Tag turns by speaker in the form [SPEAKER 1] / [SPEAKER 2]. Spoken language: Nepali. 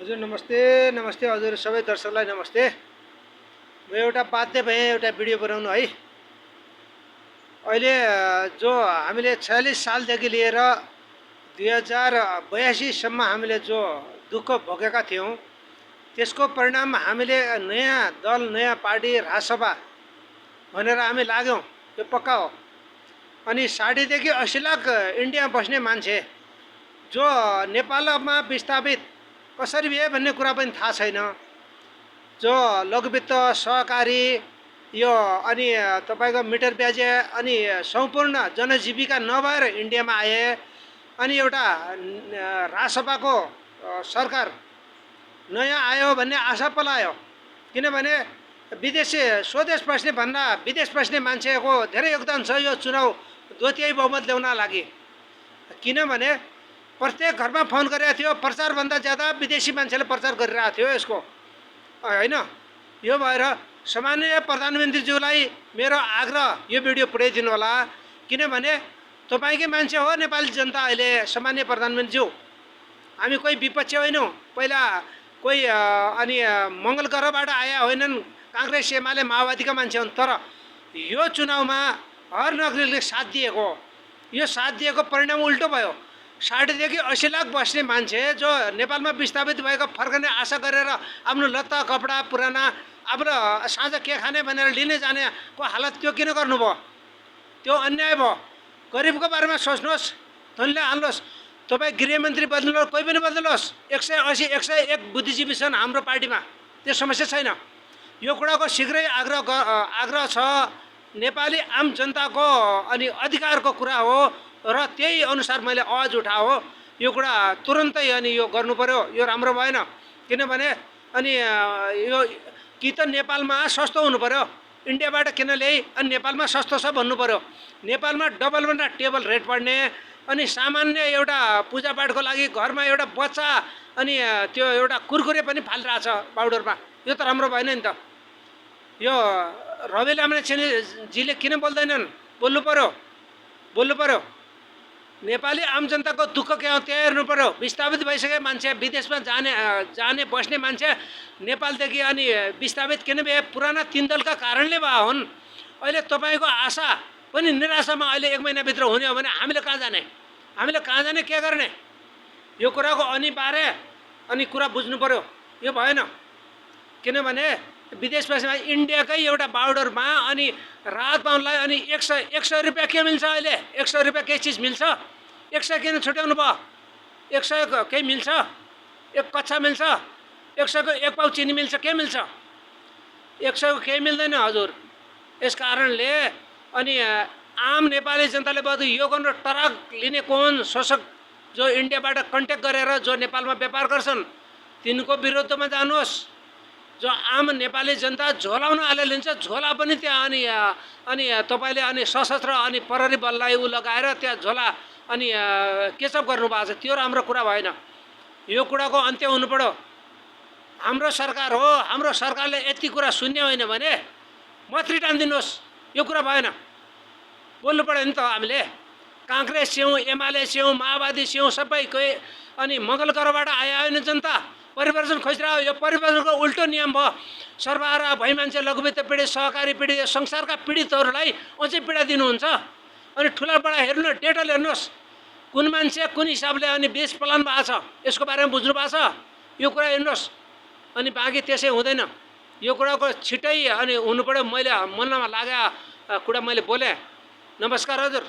[SPEAKER 1] हजुर नमस्ते नमस्ते हजुर सबै दर्शकलाई नमस्ते। म एउटा बाध्य भएँ एउटा भिडियो बनाउनु है। अहिले जो हामीले 46 सालदेखि लिएर 2082सम्म हामीले जो दुःख भोगेका थियौँ त्यसको परिणाम हामीले नयाँ दल नयाँ पार्टी राजसभा भनेर हामी लाग्यौँ, त्यो पक्का हो। अनि 60देखि 80 लाख इन्डियामा बस्ने मान्छे जो नेपालमा विस्थापित कसरी भए भन्ने कुरा पनि थाहा छैन। जो लघुवित्त सहकारी यो अनि तपाईँको मिटर ब्याजे अनि सम्पूर्ण जनजीविका नभएर इन्डियामा आए। अनि एउटा राजसभाको सरकार नयाँ आयो भन्ने आशा पलायो, किनभने विदेशी स्वदेश बस्ने भन्दा विदेश बस्ने मान्छेको धेरै योगदान छ यो चुनाव द्वितीय बहुमत ल्याउन लागि। किनभने प्रत्येक घरमा फोन गरेको थियो, प्रचारभन्दा ज्यादा विदेशी मान्छेले प्रचार गरिरहेको थियो यसको, होइन। यो भएर सामान्य प्रधानमन्त्रीज्यूलाई मेरो आग्रह यो भिडियो पुर्याइदिनु होला, किनभने तपाईँकै मान्छे हो नेपाली जनता। अहिले सामान्य प्रधानमन्त्रीज्यू, हामी कोही विपक्ष होइनौँ, पहिला कोही अनि मङ्गल ग्रहबाट आया होइनन्, काङ्ग्रेस एमाले माओवादीका मान्छे हुन्। तर यो चुनावमा हर नागरिकले साथ दिएको, यो साथ दिएको परिणाम उल्टो भयो। 60देखि 80 लाख बस्ने मान्छे जो नेपालमा विस्थापित भएको फर्कने आशा गरेर आफ्नो लत्ता कपडा पुराना आफ्नो साँझ के खाने भनेर लिने जानेको हालत त्यो किन गर्नुभयो? त्यो अन्याय भयो। गरिबको बारेमा सोच्नुहोस्, धनले हाल्नुहोस्। तपाईँ गृहमन्त्री बदल्नुहोस्, कोही पनि बदल्नुहोस्, 180 101 बुद्धिजीवी छन् हाम्रो पार्टीमा, त्यो समस्या छैन। यो कुराको शीघ्रै आग्रह छ। नेपाली आम जनताको अनि अधिकारको कुरा हो र त्यही अनुसार मैले आवाज उठाओ। यो कुरा तुरन्तै अनि यो गर्नु पर्यो, यो राम्रो भएन। किनभने अनि यो कि त नेपालमा सस्तो हुनु पर्यो, इन्डियाबाट किन ल्याइ अनि नेपालमा सस्तो छ भन्नु पर्यो। नेपालमा डबलभन्दा टेबल रेट पढ्ने अनि सामान्य एउटा पूजापाठको लागि घरमा एउटा बच्चा अनि त्यो एउटा कुरकुरे पनि फालिरहेछ पाउडरमा, यो त राम्रो भएन नि त। यो रवि लामिछानेजीले किन बोल्दैनन्? बोल्नु पर्यो। नेपाली आम जनताको दुःख के हो त्यही हेर्नु पर्यो। विस्थापित भइसके मान्छे विदेशमा जाने बस्ने मान्छे नेपालदेखि अनि विस्थापित किन भए? पुराना 3 दलका कारणले भए हुन्। अहिले तपाईँको आशा पनि निराशामा अहिले 1 महिनाभित्र हुने हो भने हामीले कहाँ जाने के गर्ने? यो कुराको अनिवार्य अनि कुरा बुझ्नु पर्यो। यो भएन, किनभने विदेश बस्ने इन्डियाकै एउटा बार्डरमा अनि राहत पाउनलाई अनि 100 रुपियाँ के मिल्छ? अहिले 100 रुपियाँ केही चिज मिल्छ? 100 किन छुट्याउनु भयो? 100 केही मिल्छ? एक कच्छा मिल्छ? 100 एक पाउ चिनी मिल्छ? के मिल्छ? 100 केही मिल्दैन हजुर। यस कारणले अनि आम नेपाली जनताले बरु यो गर्नु, ट्रक लिने कोन शोषक जो इन्डियाबाट कन्ट्याक्ट गरेर जो नेपालमा व्यापार गर्छन् तिनको विरुद्धमा जानुहोस्। जो आम नेपाली जनता झोलाउन आले लिन्छ, झोला पनि त्यहाँ अनि तपाईँले अनि सशस्त्र अनि प्रहरी बललाई लगाएर त्यहाँ झोला अनि केचप गर्नुभएको छ, त्यो राम्रो कुरा भएन। यो कुराको अन्त्य हुनु पर्यो। हाम्रो सरकार हो, हाम्रो सरकारले यति कुरा सुन्ने होइन भने मत्री टानिदिनुहोस्। यो कुरा भएन, बोल्नु पर्यो नि त। हामीले काङ्ग्रेस छौँ, एमाले छौँ, माओवादी छौँ, सबैकै अनि मङ्गल ग्रहबाट आया होइन जनता, परिवर्तन खोजिरह्यो। यो परिवर्तनको उल्टो नियम भयो। सर्वहारा भई मान्छे लघुवित्त पीडित सहकारी पीडित संसारका पीडितहरूलाई अझै पीडा दिनुहुन्छ। अनि ठुलाबाट हेर्नु, डेटल हेर्नुहोस्, कुन मान्छे कुन हिसाबले अनि बेच पलान भएको छ यसको बारेमा बुझ्नु भएको छ। यो कुरा हेर्नुहोस्, अनि बाँकी त्यसै हुँदैन। यो कुराको छिट्टै अनि हुनु पर्यो। मैले मनमा लागेको कुरा मैले बोलेँ। नमस्कार हजुर।